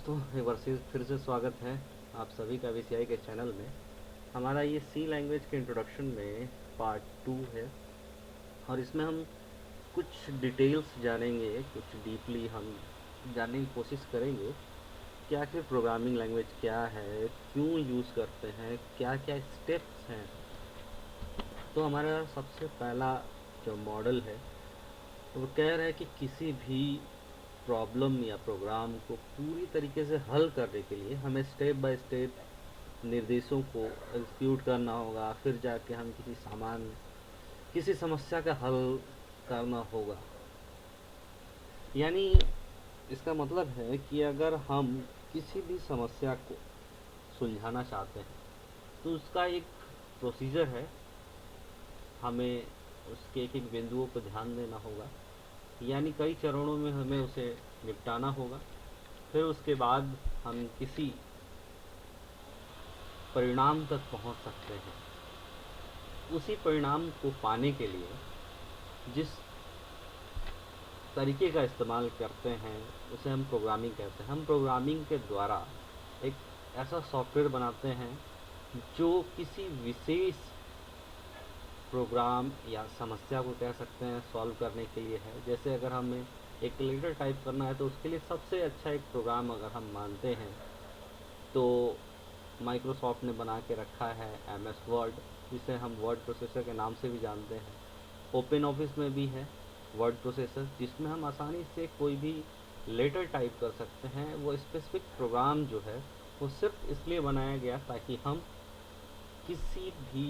दोस्तों, एक बार फिर से स्वागत है आप सभी का VCI के चैनल में। हमारा ये सी लैंग्वेज के इंट्रोडक्शन में पार्ट 2 है और इसमें हम कुछ डिटेल्स जानेंगे, कुछ डीपली हम जानने की कोशिश करेंगे कि आखिर प्रोग्रामिंग लैंग्वेज क्या है, क्यों यूज़ करते हैं, क्या क्या स्टेप्स हैं। तो हमारा सबसे पहला जो मॉडल है वो कह रहा है कि किसी भी प्रॉब्लम या प्रोग्राम को पूरी तरीके से हल करने के लिए हमें स्टेप बाय स्टेप निर्देशों को एग्जीक्यूट करना होगा, फिर जाके हम किसी समस्या का हल करना होगा। यानी इसका मतलब है कि अगर हम किसी भी समस्या को सुलझाना चाहते हैं तो उसका एक प्रोसीजर है, हमें उसके एक एक बिंदुओं पर ध्यान देना होगा, यानी कई चरणों में हमें उसे निपटाना होगा। फिर उसके बाद हम किसी परिणाम तक पहुंच सकते हैं। उसी परिणाम को पाने के लिए जिस तरीके का इस्तेमाल करते हैं उसे हम प्रोग्रामिंग कहते हैं। हम प्रोग्रामिंग के द्वारा एक ऐसा सॉफ्टवेयर बनाते हैं जो किसी विशेष प्रोग्राम या समस्या को कह सकते हैं सॉल्व करने के लिए है। जैसे अगर हमें एक लेटर टाइप करना है तो उसके लिए सबसे अच्छा एक प्रोग्राम अगर हम मानते हैं तो माइक्रोसॉफ्ट ने बना के रखा है MS वर्ड, जिसे हम वर्ड प्रोसेसर के नाम से भी जानते हैं। ओपन ऑफिस में भी है वर्ड प्रोसेसर, जिसमें हम आसानी से कोई भी लेटर टाइप कर सकते हैं। वो स्पेसिफिक प्रोग्राम जो है वो सिर्फ इसलिए बनाया गया ताकि हम किसी भी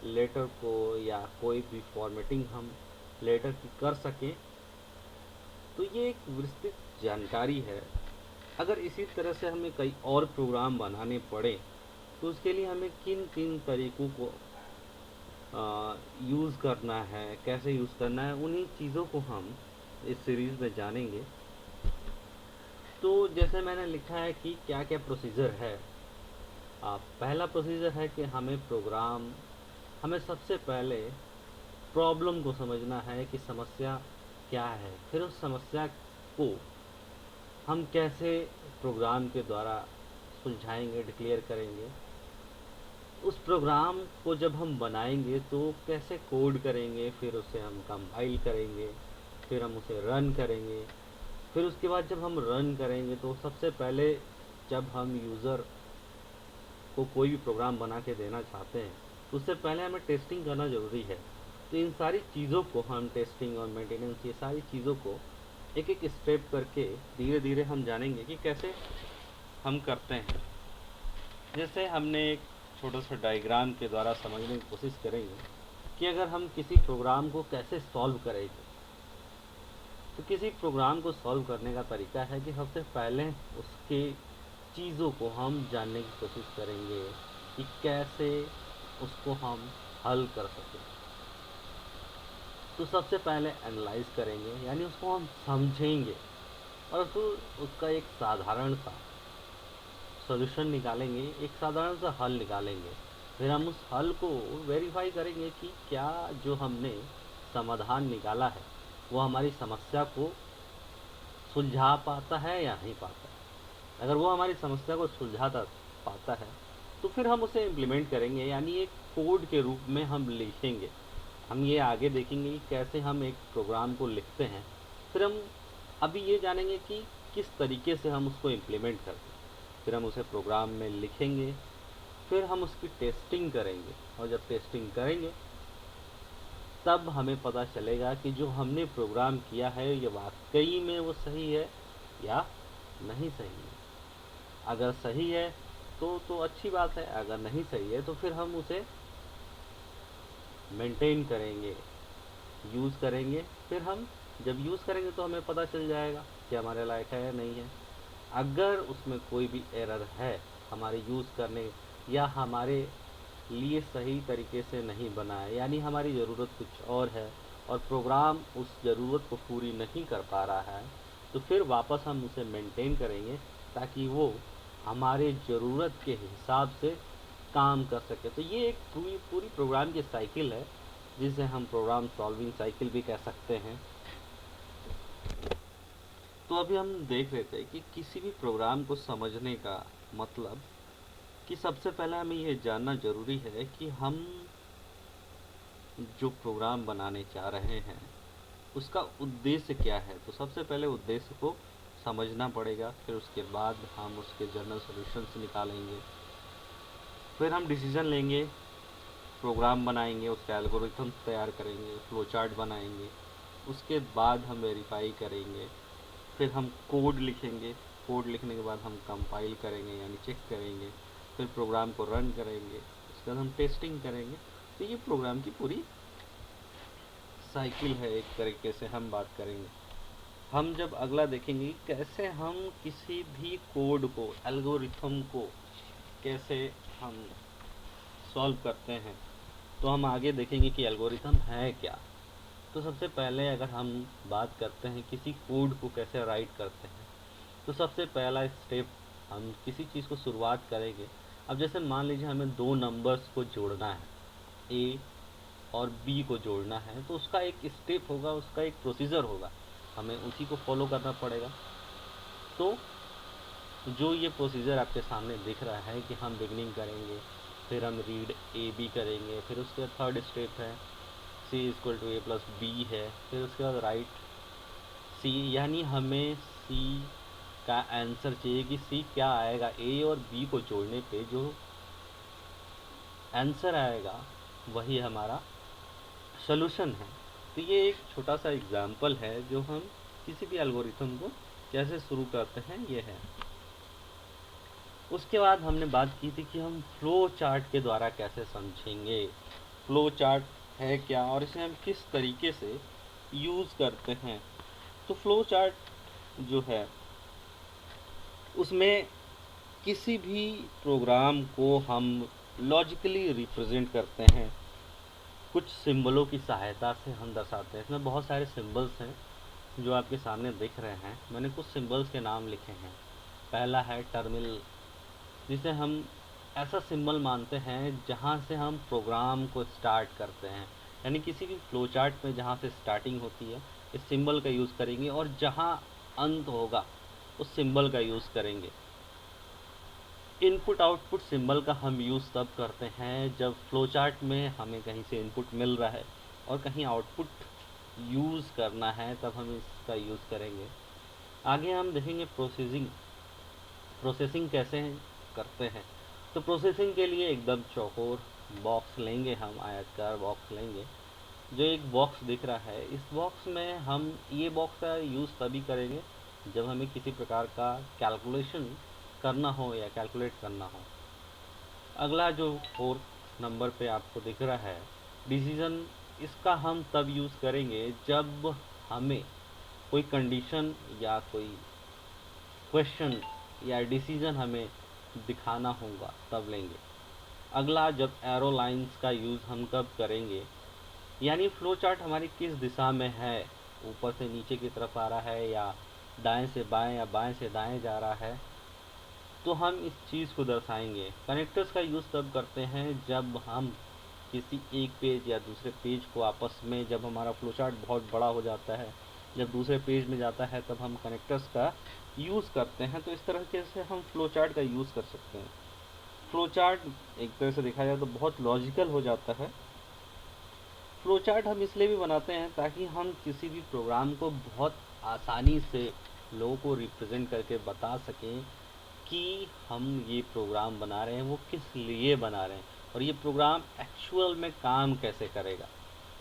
लेटर को या कोई भी फॉर्मेटिंग हम लेटर की कर सकें। तो ये एक विस्तृत जानकारी है। अगर इसी तरह से हमें कई और प्रोग्राम बनाने पड़े तो उसके लिए हमें किन किन तरीक़ों को यूज़ करना है, कैसे यूज़ करना है, उन्हीं चीज़ों को हम इस सीरीज़ में जानेंगे। तो जैसे मैंने लिखा है कि क्या क्या प्रोसीजर है। पहला प्रोसीजर है कि हमें सबसे पहले प्रॉब्लम को समझना है कि समस्या क्या है। फिर उस समस्या को हम कैसे प्रोग्राम के द्वारा सुलझाएंगे, डिक्लेयर करेंगे। उस प्रोग्राम को जब हम बनाएंगे तो कैसे कोड करेंगे, फिर उसे हम कंपाइल करेंगे, फिर हम उसे रन करेंगे। फिर उसके बाद जब हम रन करेंगे तो सबसे पहले जब हम यूज़र को कोई भी प्रोग्राम बना के देना चाहते हैं तो उससे पहले हमें टेस्टिंग करना ज़रूरी है। तो इन सारी चीज़ों को हम टेस्टिंग और मेंटेनेंस, ये सारी चीज़ों को एक एक स्टेप करके धीरे धीरे हम जानेंगे कि कैसे हम करते हैं। जैसे हमने एक छोटा सा डायग्राम के द्वारा समझने की कोशिश करेंगे कि अगर हम किसी प्रोग्राम को कैसे सॉल्व करेंगे। तो किसी प्रोग्राम को सॉल्व करने का तरीका है कि सबसे पहले उसके चीज़ों को हम जानने की कोशिश करेंगे कि कैसे उसको हम हल कर सकें। तो सबसे पहले एनालाइज करेंगे, यानी उसको हम समझेंगे और फिर उसका एक साधारण सा सॉल्यूशन निकालेंगे, एक साधारण सा हल निकालेंगे। फिर हम उस हल को वेरीफाई करेंगे कि क्या जो हमने समाधान निकाला है वो हमारी समस्या को सुलझा पाता है या नहीं पाता है। अगर वो हमारी समस्या को सुलझाता पाता है तो फिर हम उसे इम्प्लीमेंट करेंगे, यानी एक कोड के रूप में हम लिखेंगे। हम ये आगे देखेंगे कि कैसे हम एक प्रोग्राम को लिखते हैं। फिर हम अभी ये जानेंगे कि किस तरीके से हम उसको इम्प्लीमेंट करते हैं। फिर हम उसे प्रोग्राम में लिखेंगे, फिर हम उसकी टेस्टिंग करेंगे और जब टेस्टिंग करेंगे तब हमें पता चलेगा कि जो हमने प्रोग्राम किया है ये वाकई में वो सही है या नहीं सही है। अगर सही है तो अच्छी बात है, अगर नहीं सही है तो फिर हम उसे मेंटेन करेंगे, यूज़ करेंगे। फिर हम जब यूज़ करेंगे तो हमें पता चल जाएगा कि हमारे लायक है या नहीं है। अगर उसमें कोई भी एरर है हमारे यूज़ करने या हमारे लिए सही तरीके से नहीं बना है, यानी हमारी ज़रूरत कुछ और है और प्रोग्राम उस ज़रूरत को पूरी नहीं कर पा रहा है, तो फिर वापस हम उसे मेंटेन करेंगे ताकि वो हमारे ज़रूरत के हिसाब से काम कर सके। तो ये एक पूरी पूरी प्रोग्राम की साइकिल है जिसे हम प्रोग्राम सॉल्विंग साइकिल भी कह सकते हैं। तो अभी हम देख रहे थे कि किसी भी प्रोग्राम को समझने का मतलब कि सबसे पहले हमें ये जानना ज़रूरी है कि हम जो प्रोग्राम बनाने जा रहे हैं उसका उद्देश्य क्या है। तो सबसे पहले उद्देश्य को समझना पड़ेगा, फिर उसके बाद हम उसके जनरल सॉल्यूशंस निकालेंगे, फिर हम डिसीजन लेंगे, प्रोग्राम बनाएंगे, उसका एल्गोरिथम तैयार करेंगे, फ्लो चार्ट बनाएंगे, उसके बाद हम वेरीफाई करेंगे, फिर हम कोड लिखेंगे, कोड लिखने के बाद हम कंपाइल करेंगे यानी चेक करेंगे, फिर प्रोग्राम को रन करेंगे, उसके बाद हम टेस्टिंग करेंगे। तो ये प्रोग्राम की पूरी साइकिल है, एक तरीके से हम बात करेंगे। हम जब अगला देखेंगे कैसे हम किसी भी कोड को, एल्गोरिथम को कैसे हम सॉल्व करते हैं, तो हम आगे देखेंगे कि एल्गोरिथम है क्या। तो सबसे पहले अगर हम बात करते हैं किसी कोड को कैसे राइट करते हैं, तो सबसे पहला स्टेप हम किसी चीज़ को शुरुआत करेंगे। अब जैसे मान लीजिए हमें दो नंबर्स को जोड़ना है, ए और बी को जोड़ना है, तो उसका एक स्टेप होगा, उसका एक प्रोसीजर होगा, हमें उसी को फॉलो करना पड़ेगा। तो जो ये प्रोसीजर आपके सामने दिख रहा है कि हम बिगनिंग करेंगे, फिर हम रीड ए बी करेंगे, फिर उसके बाद थर्ड स्टेप है C equal to A plus B है, फिर उसके बाद राइट सी, यानी हमें सी का आंसर चाहिए कि सी क्या आएगा। ए और बी को जोड़ने पे जो आंसर आएगा वही हमारा सॉल्यूशन है। तो ये एक छोटा सा एग्जाम्पल है जो हम किसी भी एल्गोरिथम को कैसे शुरू करते हैं ये है। उसके बाद हमने बात की थी कि हम फ्लो चार्ट के द्वारा कैसे समझेंगे, फ्लो चार्ट है क्या और इसे हम किस तरीके से यूज़ करते हैं। तो फ्लो चार्ट जो है उसमें किसी भी प्रोग्राम को हम लॉजिकली रिप्रेजेंट करते हैं, कुछ सिंबलों की सहायता से हम दर्शाते हैं। इसमें बहुत सारे सिंबल्स हैं जो आपके सामने दिख रहे हैं, मैंने कुछ सिंबल्स के नाम लिखे हैं। पहला है टर्मिनल, जिसे हम ऐसा सिंबल मानते हैं जहाँ से हम प्रोग्राम को स्टार्ट करते हैं, यानी किसी भी फ्लो चार्ट में जहाँ से स्टार्टिंग होती है इस सिंबल का यूज़ करेंगे और जहाँ अंत होगा उस सिंबल का यूज़ करेंगे। इनपुट आउटपुट सिंबल का हम यूज़ तब करते हैं जब फ्लो चार्ट में हमें कहीं से इनपुट मिल रहा है और कहीं आउटपुट यूज़ करना है, तब हम इसका यूज़ करेंगे। आगे हम देखेंगे प्रोसेसिंग कैसे करते हैं। तो प्रोसेसिंग के लिए एकदम चौकोर बॉक्स लेंगे, हम आयताकार बॉक्स लेंगे। जो एक बॉक्स दिख रहा है इस बॉक्स में हम ये बॉक्स का यूज़ तभी करेंगे जब हमें किसी प्रकार का कैलकुलेशन करना हो या कैलकुलेट करना हो। अगला जो 4 नंबर पे आपको दिख रहा है डिसीज़न, इसका हम तब यूज़ करेंगे जब हमें कोई कंडीशन या कोई क्वेश्चन या डिसीज़न हमें दिखाना होगा तब लेंगे। अगला जब एरो लाइंस का यूज़ हम कब करेंगे, यानी फ्लो चार्ट हमारी किस दिशा में है, ऊपर से नीचे की तरफ आ रहा है या दाएं से बाएं या बाएं से दाएं जा रहा है, तो हम इस चीज़ को दर्शाएंगे। कनेक्टर्स का यूज़ तब करते हैं जब हम किसी एक पेज या दूसरे पेज को आपस में, जब हमारा फ्लो चार्ट बहुत बड़ा हो जाता है, जब दूसरे पेज में जाता है तब हम कनेक्टर्स का यूज़ करते हैं। तो इस तरह से हम फ्लो चार्ट का यूज़ कर सकते हैं। फ्लो चार्ट एक तरह से देखा जाए तो बहुत लॉजिकल हो जाता है। फ्लो चार्ट हम इसलिए भी बनाते हैं ताकि हम किसी भी प्रोग्राम को बहुत आसानी से लोगों को रिप्रेजेंट करके बता सकें कि हम ये प्रोग्राम बना रहे हैं वो किस लिए बना रहे हैं और ये प्रोग्राम एक्चुअल में काम कैसे करेगा।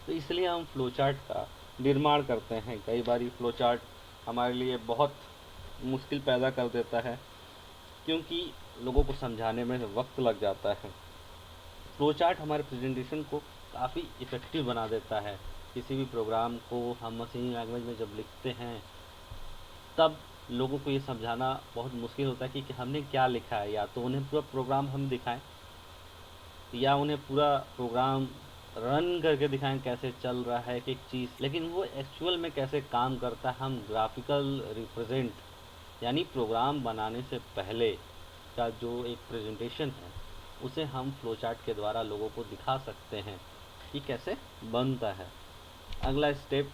तो इसलिए हम फ्लो चार्ट का निर्माण करते हैं। कई बार ये फ्लो चार्ट हमारे लिए बहुत मुश्किल पैदा कर देता है क्योंकि लोगों को समझाने में वक्त लग जाता है। फ्लो चार्ट हमारे प्रेजेंटेशन को काफ़ी इफ़ेक्टिव बना देता है। किसी भी प्रोग्राम को हम मशीन लैंग्वेज में जब लिखते हैं तब लोगों को ये समझाना बहुत मुश्किल होता है कि हमने क्या लिखा है, या तो उन्हें पूरा प्रोग्राम हम दिखाएं या उन्हें पूरा प्रोग्राम रन करके दिखाएं कैसे चल रहा है एक एक चीज़, लेकिन वो एक्चुअल में कैसे काम करता है हम ग्राफिकल रिप्रेजेंट यानी प्रोग्राम बनाने से पहले का जो एक प्रेजेंटेशन है उसे हम फ्लो चार्ट के द्वारा लोगों को दिखा सकते हैं कि कैसे बनता है। अगला स्टेप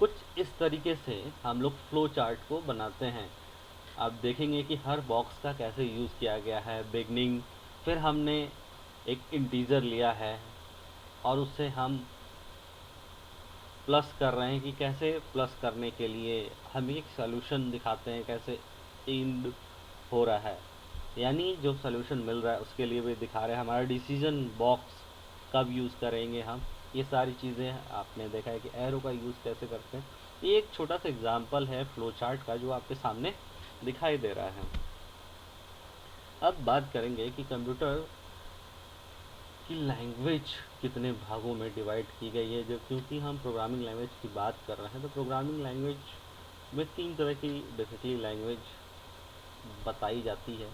कुछ इस तरीके से हम लोग फ्लो चार्ट को बनाते हैं। आप देखेंगे कि हर बॉक्स का कैसे यूज़ किया गया है। बिगनिंग, फिर हमने एक इंटीजर लिया है और उससे हम प्लस कर रहे हैं कि कैसे प्लस करने के लिए हम एक सॉल्यूशन दिखाते हैं, कैसे एंड हो रहा है, यानी जो सॉल्यूशन मिल रहा है उसके लिए भी दिखा रहे हैं। हमारा डिसीजन बॉक्स कब यूज़ करेंगे हम, ये सारी चीज़ें आपने देखा है कि एरो का यूज़ कैसे करते हैं। ये एक छोटा सा एग्जांपल है फ्लो चार्ट का जो आपके सामने दिखाई दे रहा है। अब बात करेंगे कि कंप्यूटर की लैंग्वेज कितने भागों में डिवाइड की गई है। जब क्योंकि हम प्रोग्रामिंग लैंग्वेज की बात कर रहे हैं तो प्रोग्रामिंग लैंग्वेज में 3 तरह की बेसिकली लैंग्वेज बताई जाती है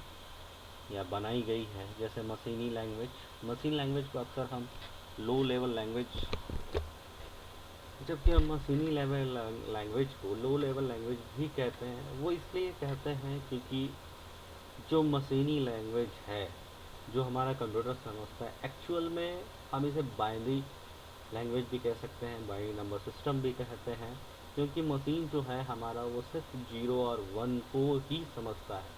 या बनाई गई है। जैसे मशीनी लैंग्वेज, मशीन लैंग्वेज को अक्सर हम लो लेवल लैंग्वेज, जबकि हम मशीनी लेवल लैंग्वेज को लो लेवल लैंग्वेज भी कहते हैं। वो इसलिए कहते हैं क्योंकि जो मशीनी लैंग्वेज है, जो हमारा कंप्यूटर समझता है, एक्चुअल में हम इसे बाइनरी लैंग्वेज भी कह सकते हैं, बाइनरी नंबर सिस्टम भी कहते हैं, क्योंकि मशीन जो है हमारा वो सिर्फ 0 और 1 को ही समझता है।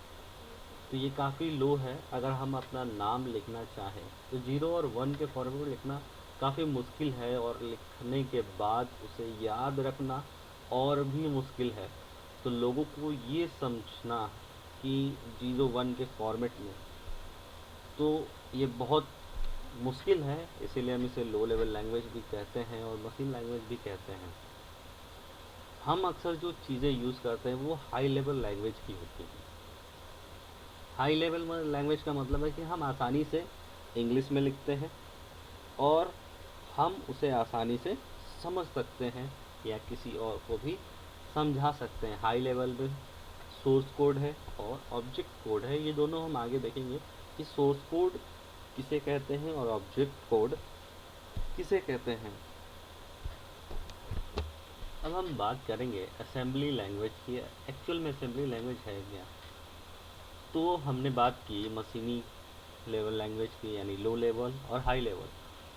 तो ये काफ़ी लो है। अगर हम अपना नाम लिखना चाहें तो 0 और 1 के फॉर्मेट में लिखना काफ़ी मुश्किल है, और लिखने के बाद उसे याद रखना और भी मुश्किल है। तो लोगों को ये समझना कि 0 1 के फॉर्मेट में, तो ये बहुत मुश्किल है। इसीलिए हम इसे लो लेवल लैंग्वेज भी कहते हैं और मशीन लैंग्वेज भी कहते हैं। हम अक्सर जो चीज़ें यूज़ करते हैं वो हाई लेवल लैंग्वेज की होती हैं। हाई लेवल लैंग्वेज का मतलब है कि हम आसानी से इंग्लिश में लिखते हैं और हम उसे आसानी से समझ सकते हैं या किसी और को भी समझा सकते हैं। हाई लेवल में सोर्स कोड है और ऑब्जेक्ट कोड है। ये दोनों हम आगे देखेंगे कि सोर्स कोड किसे कहते हैं और ऑब्जेक्ट कोड किसे कहते हैं। अब हम बात करेंगे असेंबली लैंग्वेज की। एक्चुअल में असेंबली लैंग्वेज है क्या? तो हमने बात की मशीनी लेवल लैंग्वेज की, यानी लो लेवल और हाई लेवल।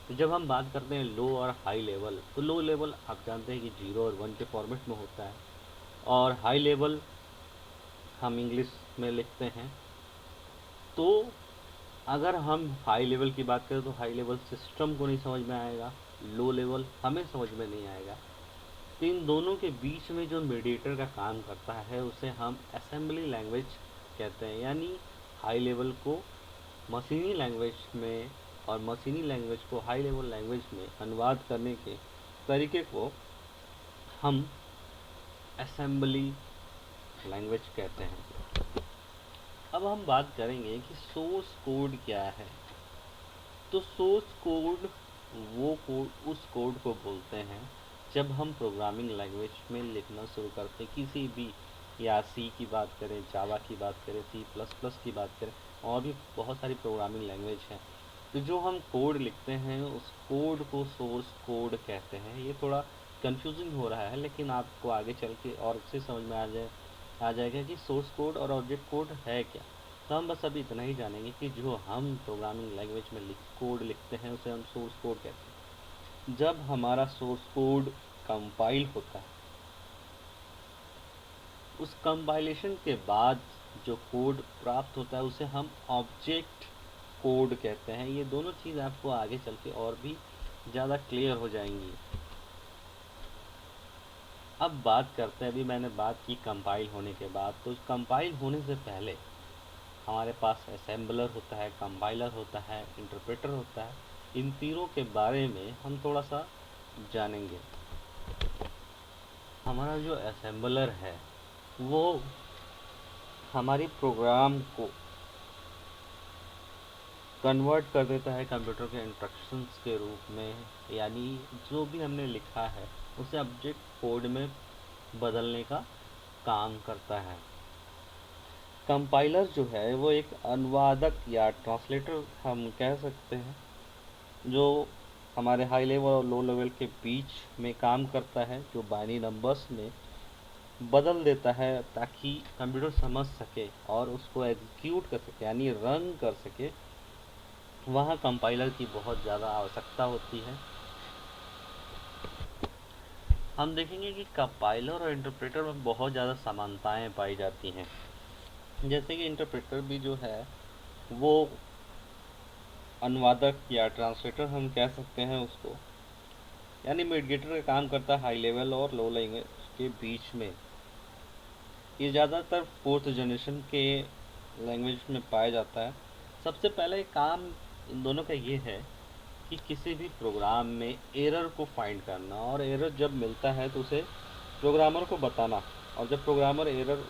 तो जब हम बात करते हैं लो और हाई लेवल, तो लो लेवल आप जानते हैं कि 0 और 1 के फॉर्मेट में होता है, और हाई लेवल हम इंग्लिश में लिखते हैं। तो अगर हम हाई लेवल की बात करें तो हाई लेवल सिस्टम को नहीं समझ में आएगा, लो लेवल हमें समझ में नहीं आएगा। तो इन दोनों के बीच में जो मीडिएटर का काम करता है उसे हम असेंबली लैंग्वेज कहते हैं। यानी हाई लेवल को मशीनी लैंग्वेज में और मशीनी लैंग्वेज को हाई लेवल लैंग्वेज में अनुवाद करने के तरीके को हम असेंबली लैंग्वेज कहते हैं। अब हम बात करेंगे कि सोर्स कोड क्या है। तो सोर्स कोड वो कोड, उस कोड को बोलते हैं जब हम प्रोग्रामिंग लैंग्वेज में लिखना शुरू करते हैं किसी भी, या सी की बात करें, जावा की बात करें, सी प्लस प्लस की बात करें, और भी बहुत सारी प्रोग्रामिंग लैंग्वेज हैं। तो जो हम कोड लिखते हैं उस कोड को सोर्स कोड कहते हैं। ये थोड़ा कंफ्यूजिंग हो रहा है, लेकिन आपको आगे चल के और अच्छे समझ में आ जाएगा कि सोर्स कोड और ऑब्जेक्ट कोड है क्या। तो हम बस अभी इतना ही जानेंगे कि जो हम प्रोग्रामिंग लैंग्वेज में कोड लिखते हैं उसे हम सोर्स कोड कहते हैं। जब हमारा सोर्स कोड कंपाइल होता है, उस कंपाइलेशन के बाद जो कोड प्राप्त होता है उसे हम ऑब्जेक्ट कोड कहते हैं। ये दोनों चीज़ आपको आगे चल के और भी ज़्यादा क्लियर हो जाएंगी। अब बात करते हैं, अभी मैंने बात की कंपाइल होने के बाद, तो कंपाइल होने से पहले हमारे पास असेंबलर होता है, कंपाइलर होता है, इंटरप्रेटर होता है। इन तीनों के बारे में हम थोड़ा सा जानेंगे। हमारा जो असेंबलर है वो हमारी प्रोग्राम को कन्वर्ट कर देता है कंप्यूटर के इंस्ट्रक्शंस के रूप में, यानी जो भी हमने लिखा है उसे ऑब्जेक्ट कोड में बदलने का काम करता है। कंपाइलर जो है वो एक अनुवादक या ट्रांसलेटर हम कह सकते हैं, जो हमारे हाई लेवल और लो लेवल के बीच में काम करता है, जो बाइनरी नंबर्स में बदल देता है ताकि कंप्यूटर समझ सके और उसको एग्जीक्यूट कर सके, यानी रन कर सके। वहाँ कंपाइलर की बहुत ज़्यादा आवश्यकता होती है। हम देखेंगे कि कंपाइलर और इंटरप्रेटर में बहुत ज़्यादा समानताएं पाई जाती हैं। जैसे कि इंटरप्रेटर भी जो है वो अनुवादक या ट्रांसलेटर हम कह सकते हैं उसको, यानी मीडिएटर का काम करता है हाई लेवल और लो लैंग्वेज के बीच में। ये ज़्यादातर फोर्थ जनरेशन के लैंग्वेज में पाया जाता है। सबसे पहले काम इन दोनों का ये है कि किसी भी प्रोग्राम में एरर को फाइंड करना, और एरर जब मिलता है तो उसे प्रोग्रामर को बताना, और जब प्रोग्रामर एरर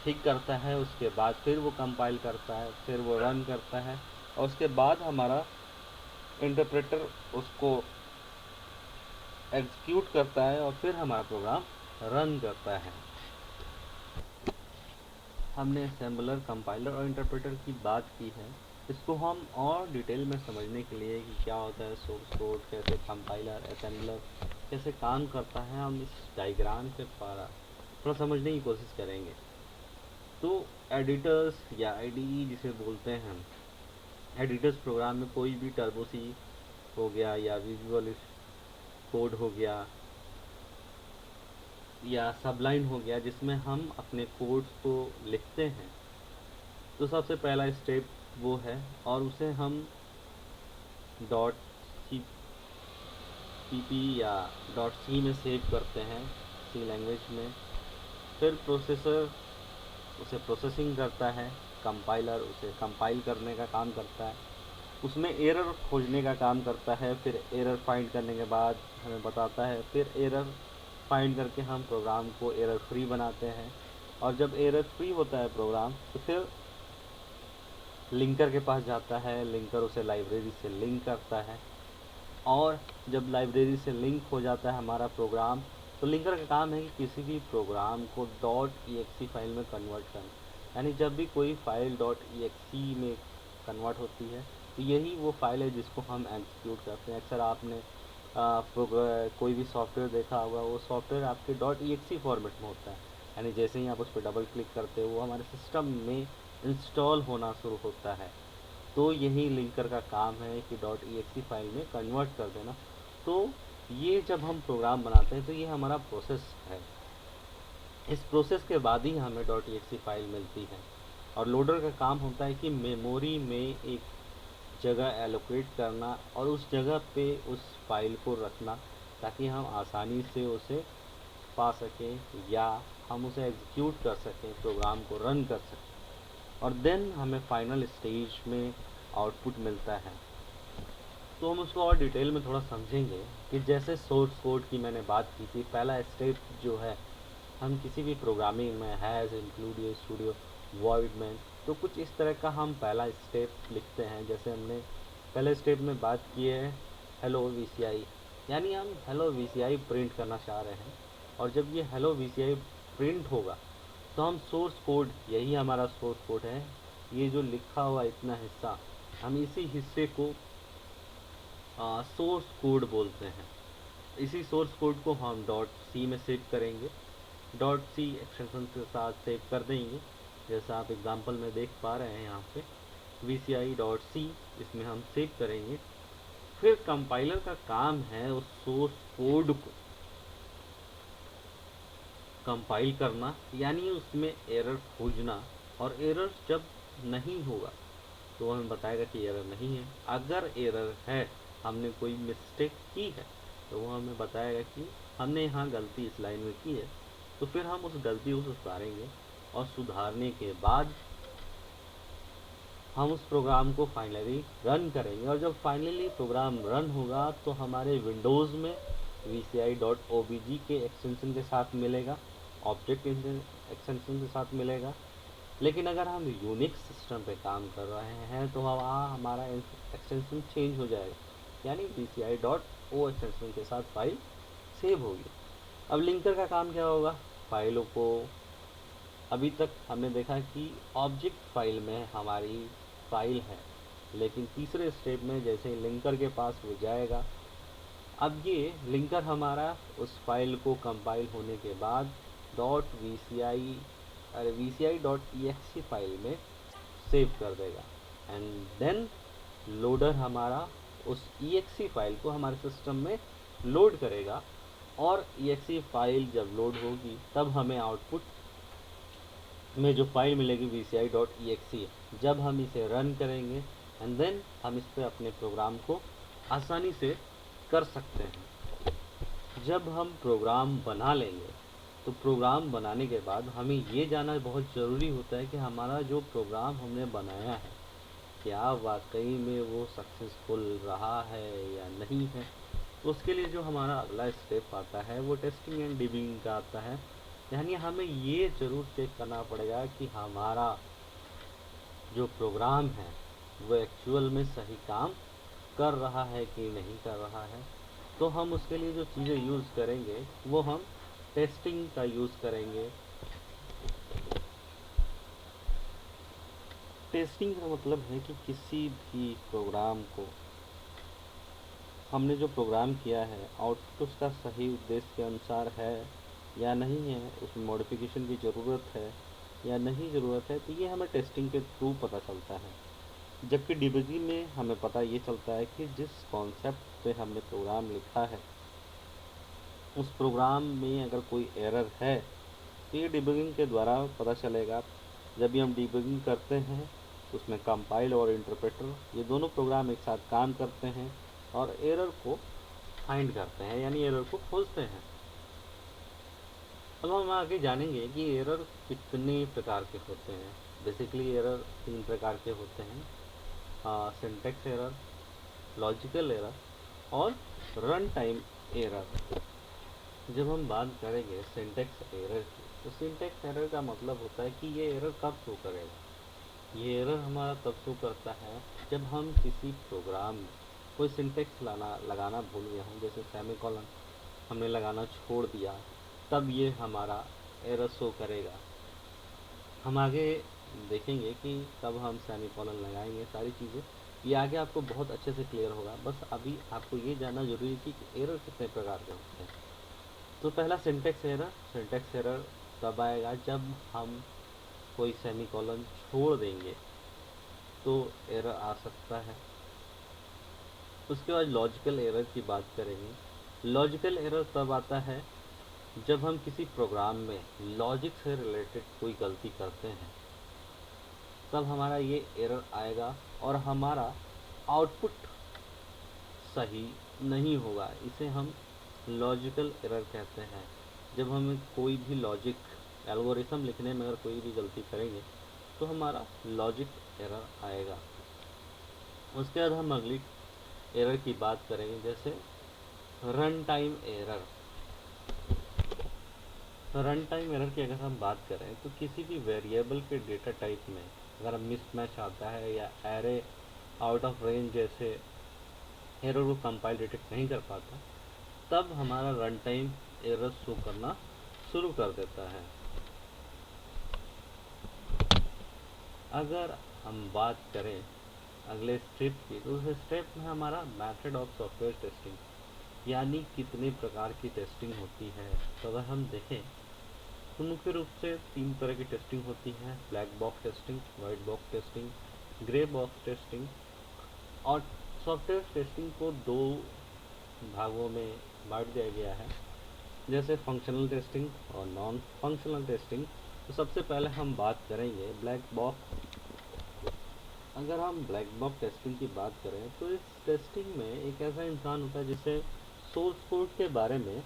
ठीक करता है उसके बाद फिर वो कंपाइल करता है, फिर वो रन करता है, और उसके बाद हमारा इंटरप्रेटर उसको एग्जीक्यूट करता है और फिर हमारा प्रोग्राम रन करता है। हमने असेंबलर, कंपाइलर और इंटरप्रेटर की बात की है। इसको हम और डिटेल में समझने के लिए कि क्या होता है सोर्स कोड, कैसे कंपाइलर असेंबलर कैसे काम करता है, हम इस डायग्राम के द्वारा थोड़ा समझने की कोशिश करेंगे। तो एडिटर्स या आईडीई जिसे बोलते हैं हम, एडिटर्स प्रोग्राम में कोई भी टर्बो सी हो गया या विजुअल कोड हो गया या सबलाइन हो गया जिसमें हम अपने कोड्स को लिखते हैं, तो सबसे पहला स्टेप वो है, और उसे हम डॉट सी पी पी या डॉट सी में सेव करते हैं, सी लैंग्वेज में। फिर प्रोसेसर उसे प्रोसेसिंग करता है, कंपाइलर उसे कंपाइल करने का काम करता है, उसमें एरर खोजने का काम करता है, फिर एरर फाइंड करने के बाद हमें बताता है, फिर एरर फाइंड करके हम प्रोग्राम को एरर फ्री बनाते हैं, और जब एरर फ्री होता है प्रोग्राम तो फिर लिंकर के पास जाता है, लिंकर उसे लाइब्रेरी से लिंक करता है, और जब लाइब्रेरी से लिंक हो जाता है हमारा प्रोग्राम, तो लिंकर का काम है कि किसी भी प्रोग्राम को .exe फाइल में कन्वर्ट करना, यानी जब भी कोई फाइल .exe में कन्वर्ट होती है तो यही वो फाइल है जिसको हम एग्जीक्यूट करते हैं। अक्सर आपने कोई भी सॉफ्टवेयर देखा होगा, वो सॉफ्टवेयर आपके .exe फॉर्मेट में होता है, यानी जैसे ही आप उस पर डबल क्लिक करते हो वो हमारे सिस्टम में इंस्टॉल होना शुरू होता है। तो यही लिंकर का काम है कि .exe फाइल में कन्वर्ट कर देना। तो ये जब हम प्रोग्राम बनाते हैं तो ये हमारा प्रोसेस है। इस प्रोसेस के बाद ही हमें .exe फाइल मिलती है, और लोडर का काम होता है कि मेमोरी में एक जगह एलोकेट करना और उस जगह पे उस फाइल को रखना, ताकि हम आसानी से उसे पा सकें या हम उसे एग्जीक्यूट कर सकें, प्रोग्राम को रन कर सकें, और देन हमें फाइनल स्टेज में आउटपुट मिलता है। तो हम उसको और डिटेल में थोड़ा समझेंगे कि जैसे सोर्स कोड की मैंने बात की थी, पहला स्टेप जो है हम किसी भी प्रोग्रामिंग में हैज़, इंक्लूड, स्टूडियो, वॉइड में, तो कुछ इस तरह का हम पहला स्टेप लिखते हैं। जैसे हमने पहले स्टेप में बात की है हेलो वीसीआई, यानी हम हेलो वीसीआई प्रिंट करना चाह रहे हैं, और जब ये हेलो वीसीआई प्रिंट होगा तो हम सोर्स कोड, यही हमारा सोर्स कोड है, ये जो लिखा हुआ इतना हिस्सा, हम इसी हिस्से को सोर्स कोड बोलते हैं। इसी सोर्स कोड को हम डॉट सी में सेव करेंगे, डॉट सी एक्सटेंशन के साथ सेव कर देंगे, जैसा आप एग्जांपल में देख पा रहे हैं यहाँ पे VCI.C, इसमें हम सेव करेंगे। फिर कंपाइलर का काम है उस सोर्स कोड को कंपाइल करना, यानी उसमें एरर खोजना, और एरर जब नहीं होगा तो वो हमें बताएगा कि एरर नहीं है। अगर एरर है, हमने कोई मिस्टेक की है, तो वो हमें बताएगा कि हमने यहाँ गलती इस लाइन में की है, तो फिर हम उस गलती को सुधारेंगे, और सुधारने के बाद हम उस प्रोग्राम को फाइनली रन करेंगे, और जब फाइनली प्रोग्राम रन होगा तो हमारे विंडोज़ में VCI.obg के एक्सटेंशन के साथ मिलेगा, ऑब्जेक्ट एक्सटेंशन के साथ मिलेगा। लेकिन अगर हम यूनिक्स सिस्टम पे काम कर रहे हैं तो वहाँ हमारा एक्सटेंशन चेंज हो जाएगा, यानी VCI.o एक्सटेंशन के साथ फाइल सेव होगी। अब लिंकर का काम क्या होगा, फाइलों को, अभी तक हमने देखा कि ऑब्जेक्ट फाइल में हमारी फाइल है, लेकिन तीसरे स्टेप में जैसे लिंकर के पास वो जाएगा, अब ये लिंकर हमारा उस फाइल को कंपाइल होने के बाद VCI.exe फाइल में सेव कर देगा, एंड देन लोडर हमारा उस exe फाइल को हमारे सिस्टम में लोड करेगा, और exe फाइल जब लोड होगी तब हमें आउटपुट में जो फाइल मिलेगी vci.exe, जब हम इसे रन करेंगे एंड देन हम इस पर अपने प्रोग्राम को आसानी से कर सकते हैं। जब हम प्रोग्राम बना लेंगे तो प्रोग्राम बनाने के बाद हमें ये जानना बहुत ज़रूरी होता है कि हमारा जो प्रोग्राम हमने बनाया है क्या वाकई में वो सक्सेसफुल रहा है या नहीं है। तो उसके लिए जो हमारा अगला स्टेप आता है वो टेस्टिंग एंड डिबगिंग का आता है। यानी हमें ये ज़रूर चेक करना पड़ेगा कि हमारा जो प्रोग्राम है वो एक्चुअल में सही काम कर रहा है कि नहीं कर रहा है। तो हम उसके लिए जो चीज़ें यूज़ करेंगे वो हम टेस्टिंग का यूज़ करेंगे। टेस्टिंग का मतलब है कि किसी भी प्रोग्राम को हमने जो प्रोग्राम किया है आउटपुट उसका सही उद्देश्य के अनुसार है या नहीं है, उसमें मॉडिफिकेशन की ज़रूरत है या नहीं ज़रूरत है, तो ये हमें टेस्टिंग के थ्रू पता चलता है। जबकि डिबगिंग में हमें पता ये चलता है कि जिस कॉन्सेप्ट पे हमने प्रोग्राम लिखा है उस प्रोग्राम में अगर कोई एरर है तो ये डिबगिंग के द्वारा पता चलेगा। जब भी हम डिबगिंग करते हैं तो उसमें कंपाइल और इंटरप्रेटर ये दोनों प्रोग्राम एक साथ काम करते हैं और एरर को फाइंड करते हैं, यानी एरर को खोजते हैं। अब हम आगे जानेंगे कि एरर कितने प्रकार के होते हैं। बेसिकली एरर 3 प्रकार के होते हैं, सिंटैक्स एरर, लॉजिकल एरर और रन टाइम एरर। जब हम बात करेंगे सिंटैक्स एरर की तो सिंटैक्स एरर का मतलब होता है कि ये एरर कब शो करेगा। ये एरर हमारा तब शो करता है जब हम किसी प्रोग्राम में कोई सिंटैक्स लगाना भूल गए हों, जैसे सेमीकोलन हमने लगाना छोड़ दिया, तब ये हमारा एरर शो करेगा। हम आगे देखेंगे कि कब हम सेमीकोलन लगाएंगे, सारी चीज़ें ये आगे आपको बहुत अच्छे से क्लियर होगा। बस अभी आपको ये जानना जरूरी है कि एरर कितने प्रकार के होते हैं। तो पहला सिंटैक्स एरर। सिंटैक्स एरर तब आएगा जब हम कोई सेमीकोलन छोड़ देंगे तो एरर आ सकता है। उसके बाद लॉजिकल एरर की बात करेंगे। लॉजिकल एरर तब आता है जब हम किसी प्रोग्राम में लॉजिक से रिलेटेड कोई गलती करते हैं, तब हमारा ये एरर आएगा और हमारा आउटपुट सही नहीं होगा। इसे हम लॉजिकल एरर कहते हैं। जब हम कोई भी लॉजिक एल्गोरिथम लिखने में अगर कोई भी गलती करेंगे तो हमारा लॉजिक एरर आएगा। उसके बाद हम अगली एरर की बात करेंगे, जैसे रन टाइम एरर। तो रन टाइम एरर की अगर हम बात करें तो किसी भी वेरिएबल के डेटा टाइप में अगर मिसमैच आता है या एरे आउट ऑफ रेंज जैसे एरर को कंपाइल डिटेक्ट नहीं कर पाता, तब हमारा रन टाइम एरर शो करना शुरू कर देता है। अगर हम बात करें अगले स्टेप की तो उस स्टेप में हमारा मेथड ऑफ सॉफ्टवेयर टेस्टिंग, यानी कितने प्रकार की टेस्टिंग होती है। तो अगर हम देखें तो मुख्य रूप से 3 तरह की टेस्टिंग होती है, black box testing, white box testing, grey box testing. और सॉफ्टवेयर टेस्टिंग को 2 भागों में बांट दिया गया है, जैसे फंक्शनल टेस्टिंग और नॉन फंक्शनल टेस्टिंग। तो सबसे पहले हम बात करेंगे ब्लैक बॉक्स। अगर हम ब्लैक बॉक्स टेस्टिंग की बात करें तो इस टेस्टिंग में एक ऐसा इंसान होता है जिसे सोर्स कोड के बारे में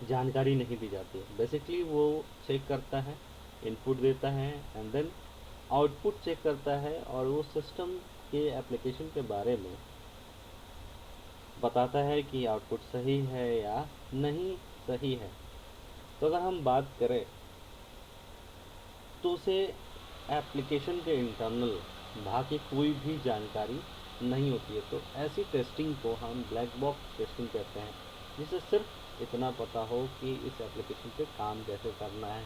जानकारी नहीं दी जाती है। बेसिकली वो चेक करता है, इनपुट देता है एंड देन आउटपुट चेक करता है और वो सिस्टम के एप्लीकेशन के बारे में बताता है कि आउटपुट सही है या नहीं सही है। तो अगर हम बात करें तो उसे एप्लीकेशन के इंटरनल भाग की कोई भी जानकारी नहीं होती है। तो ऐसी टेस्टिंग को हम ब्लैक बॉक्स टेस्टिंग कहते हैं, जिसे सिर्फ इतना पता हो कि इस एप्लीकेशन पे काम कैसे करना है।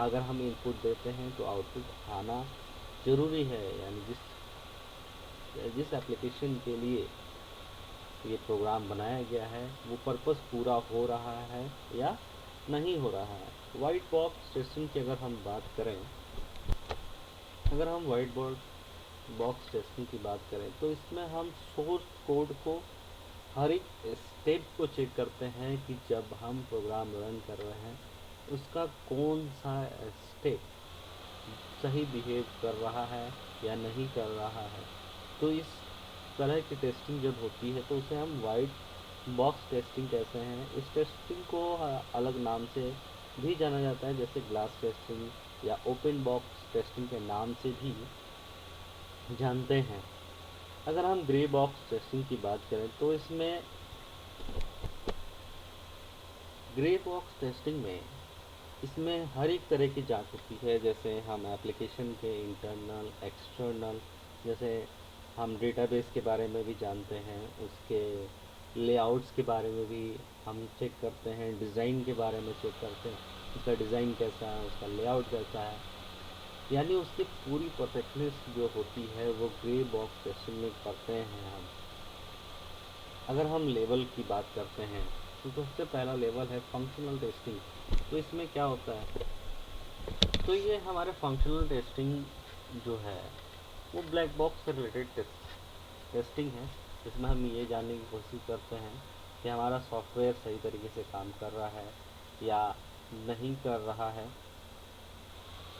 अगर हम इनपुट देते हैं तो आउटपुट आना ज़रूरी है, यानी जिस एप्लीकेशन के लिए ये प्रोग्राम बनाया गया है वो पर्पस पूरा हो रहा है या नहीं हो रहा है। वाइट बॉक्स टेस्टिंग की अगर हम बात करें, अगर हम बॉक्स टेस्टिंग की बात करें तो इसमें हम सोर्स कोड को हर एक स्टेप को चेक करते हैं कि जब हम प्रोग्राम रन कर रहे हैं उसका कौन सा स्टेप सही बिहेव कर रहा है या नहीं कर रहा है। तो इस तरह की टेस्टिंग जब होती है तो उसे हम वाइट बॉक्स टेस्टिंग कहते हैं। इस टेस्टिंग को अलग नाम से भी जाना जाता है, जैसे ग्लास टेस्टिंग या ओपन बॉक्स टेस्टिंग के नाम से भी जानते हैं। अगर हम ग्रे बॉक्स टेस्टिंग की बात करें तो इसमें ग्रे बॉक्स टेस्टिंग में इसमें हर एक तरह की जांच होती है, जैसे हम एप्लीकेशन के इंटरनल एक्सटर्नल, जैसे हम डेटाबेस के बारे में भी जानते हैं, उसके लेआउट्स के बारे में भी हम चेक करते हैं, डिज़ाइन के बारे में चेक करते हैं, उसका डिज़ाइन कैसा है, उसका लेआउट कैसा है, यानी उसकी पूरी परफेक्टनेस जो होती है वो ग्रे बॉक्स टेस्टिंग में करते हैं हम। अगर हम लेवल की बात करते हैं तो सबसे पहला लेवल है फंक्शनल टेस्टिंग। तो इसमें क्या होता है, तो ये हमारे फंक्शनल टेस्टिंग जो है वो ब्लैक बॉक्स से रिलेटेड टेस्टिंग है, जिसमें हम ये जानने की कोशिश करते हैं कि हमारा सॉफ्टवेयर सही तरीके से काम कर रहा है या नहीं कर रहा है।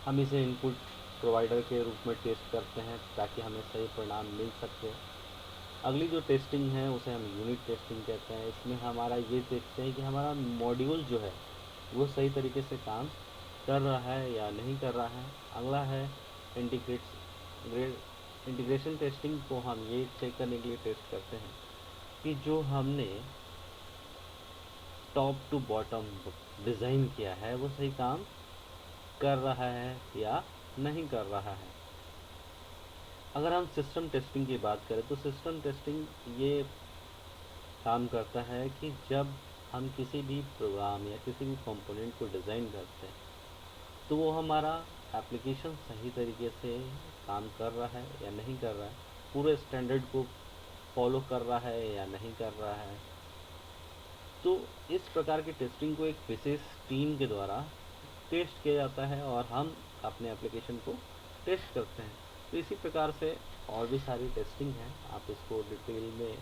हम इसे इनपुट प्रोवाइडर के रूप में टेस्ट करते हैं ताकि हमें सही परिणाम मिल सके। अगली जो टेस्टिंग है उसे हम यूनिट टेस्टिंग कहते हैं। इसमें हमारा ये देखते हैं कि हमारा मॉड्यूल जो है वो सही तरीके से काम कर रहा है या नहीं कर रहा है। अगला है इंटीग्रेशन टेस्टिंग को हम ये चेक करने के लिए टेस्ट करते हैं कि जो हमने टॉप टू बॉटम डिज़ाइन किया है वो सही काम कर रहा है या नहीं कर रहा है। अगर हम सिस्टम टेस्टिंग की बात करें तो सिस्टम टेस्टिंग ये काम करता है कि जब हम किसी भी प्रोग्राम या किसी भी कंपोनेंट को डिज़ाइन करते हैं तो वो हमारा एप्लीकेशन सही तरीके से काम कर रहा है या नहीं कर रहा है, पूरे स्टैंडर्ड को फॉलो कर रहा है या नहीं कर रहा है। तो इस प्रकार की टेस्टिंग को एक विशेष टीम के द्वारा टेस्ट किया जाता है और हम अपने एप्लीकेशन को टेस्ट करते हैं। तो इसी प्रकार से और भी सारी टेस्टिंग है, आप इसको डिटेल में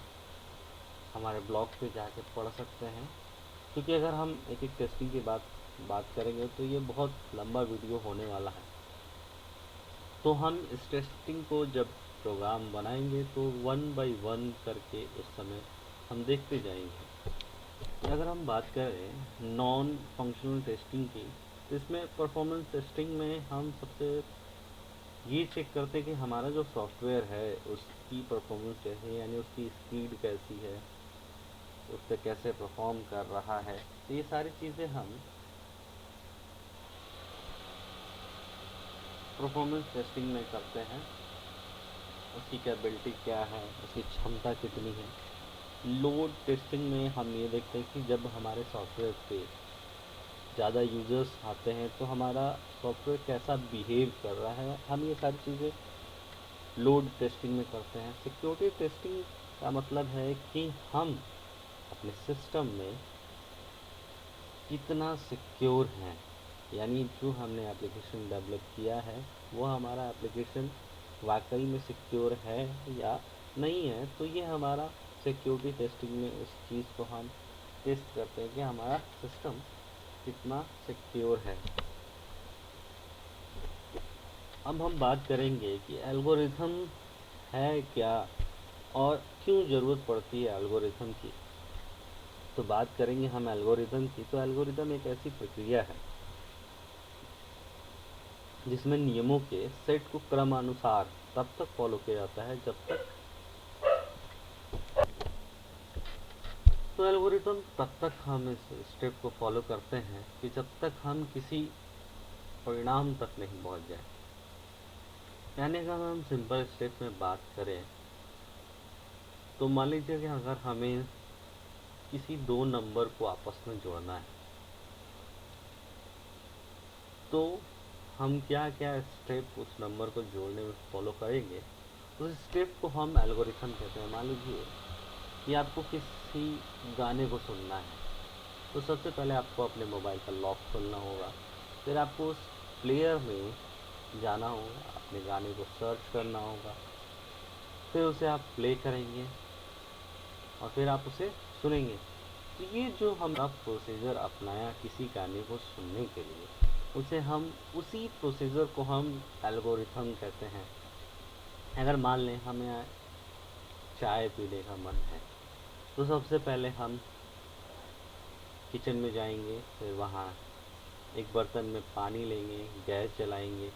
हमारे ब्लॉग पे जाके पढ़ सकते हैं, क्योंकि अगर हम एक एक टेस्टिंग की बात करेंगे तो ये बहुत लंबा वीडियो होने वाला है। तो हम इस टेस्टिंग को जब प्रोग्राम बनाएंगे तो वन बाय वन करके उस समय हम देखते जाएंगे। अगर हम बात करें नॉन फंक्शनल टेस्टिंग की, तो इसमें परफॉर्मेंस टेस्टिंग में हम सबसे ये चेक करते हैं कि हमारा जो सॉफ्टवेयर है उसकी परफॉर्मेंस कैसी है, यानी उसकी स्पीड कैसी है, उस पर कैसे परफॉर्म कर रहा है। तो ये सारी चीज़ें हम परफॉर्मेंस टेस्टिंग में करते हैं। उसकी कैपेबिलिटी क्या है, उसकी क्षमता कितनी है। लोड टेस्टिंग में हम ये देखते हैं कि जब हमारे सॉफ्टवेयर पे ज़्यादा यूज़र्स आते हैं तो हमारा सॉफ्टवेयर कैसा बिहेव कर रहा है, हम ये सारी चीज़ें लोड टेस्टिंग में करते हैं। सिक्योरिटी टेस्टिंग का मतलब है कि हम अपने सिस्टम में कितना सिक्योर हैं, यानी जो हमने एप्लीकेशन डेवलप किया है वो हमारा एप्लीकेशन वाकई में सिक्योर है या नहीं है। तो ये हमारा सिक्योरिटी टेस्टिंग में इस चीज़ को हम टेस्ट करते हैं कि हमारा सिस्टम कितना सिक्योर है। अब हम बात करेंगे कि एल्गोरिथम है क्या और क्यों ज़रूरत पड़ती है एल्गोरिथम की। तो बात करेंगे हम एल्गोरिथम की, तो एल्गोरिथम एक ऐसी प्रक्रिया है जिसमें नियमों के सेट को क्रमानुसार तब तक फॉलो किया जाता है जब तक, तो एल्गोरिथम तब तक हम इस स्टेप को फॉलो करते हैं कि जब तक हम किसी परिणाम तक नहीं पहुंच जाए। यानी अगर हम सिंपल स्टेप में बात करें तो मान लीजिए कि अगर हमें किसी दो नंबर को आपस में जोड़ना है तो हम क्या क्या स्टेप उस नंबर को जोड़ने में फॉलो करेंगे, उस स्टेप को हम एल्गोरिथम कहते हैं। मान लीजिए कि आपको किसी गाने को सुनना है तो सबसे पहले आपको अपने मोबाइल का लॉक खोलना होगा, फिर आपको उस प्लेयर में जाना होगा, अपने गाने को सर्च करना होगा, फिर उसे आप प्ले करेंगे। और फिर आप उसे सुनेंगे। तो ये जो हम प्रोसीजर अपनाया किसी गाने को सुनने के लिए, उसी प्रोसीजर को हम एल्गोरिथम कहते हैं। अगर मान लें हमें चाय पीने का मन है, तो सबसे पहले हम किचन में जाएंगे, फिर वहाँ एक बर्तन में पानी लेंगे, गैस जलाएंगे,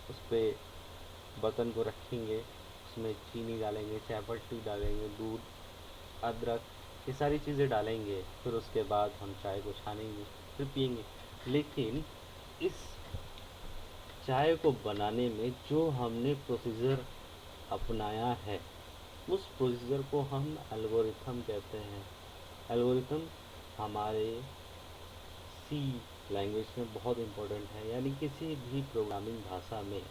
उस पर बर्तन को रखेंगे, उसमें चीनी डालेंगे, चायपत्ती डालेंगे, दूध, अदरक, ये सारी चीज़ें डालेंगे। फिर उसके बाद हम चाय को छानेंगे, फिर पियेंगे। लेकिन इस चाय को बनाने में जो हमने प्रोसीजर अपनाया है, उस प्रोसीजर को हम एल्गोरिथम कहते हैं। एल्गोरिथम हमारे सी लैंग्वेज में बहुत इम्पोर्टेंट है, यानी किसी भी प्रोग्रामिंग भाषा में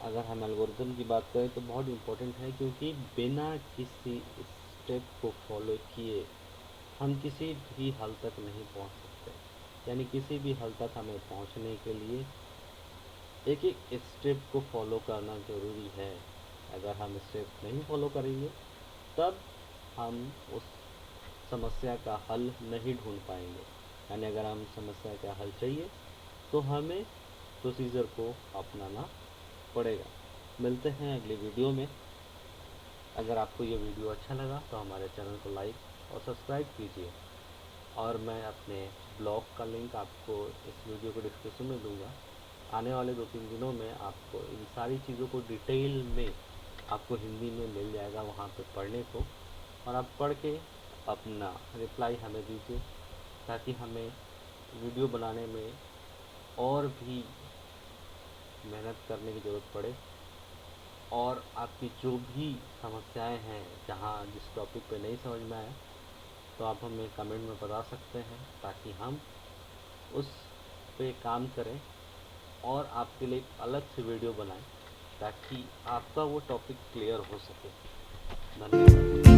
अगर हम एल्गोरिथम की बात करें तो बहुत इम्पोर्टेंट है, क्योंकि बिना किसी स्टेप को फॉलो किए हम किसी भी हल तक नहीं पहुंच सकते। यानी किसी भी हल तक हमें पहुंचने के लिए एक एक स्टेप को फॉलो करना ज़रूरी है। अगर हम स्टेप नहीं फॉलो करेंगे तब हम उस समस्या का हल नहीं ढूंढ पाएंगे। यानी अगर हम समस्या का हल चाहिए तो हमें प्रोसीजर को अपनाना पड़ेगा। मिलते हैं अगली वीडियो में। अगर आपको ये वीडियो अच्छा लगा तो हमारे चैनल को लाइक और सब्सक्राइब कीजिए, और मैं अपने ब्लॉग का लिंक आपको इस वीडियो को डिस्क्रिप्शन में दूंगा। आने वाले 2-3 दिनों में आपको इन सारी चीज़ों को डिटेल में आपको हिंदी में मिल जाएगा वहाँ पे पढ़ने को, और आप पढ़ के अपना रिप्लाई हमें दीजिए, ताकि हमें वीडियो बनाने में और भी मेहनत करने की ज़रूरत पड़े। और आपकी जो भी समस्याएं हैं, जहाँ जिस टॉपिक पे नहीं समझ में आया, तो आप हमें कमेंट में बता सकते हैं, ताकि हम उस पे काम करें और आपके लिए एक अलग से वीडियो बनाएं, ताकि आपका वो टॉपिक क्लियर हो सके। धन्यवाद।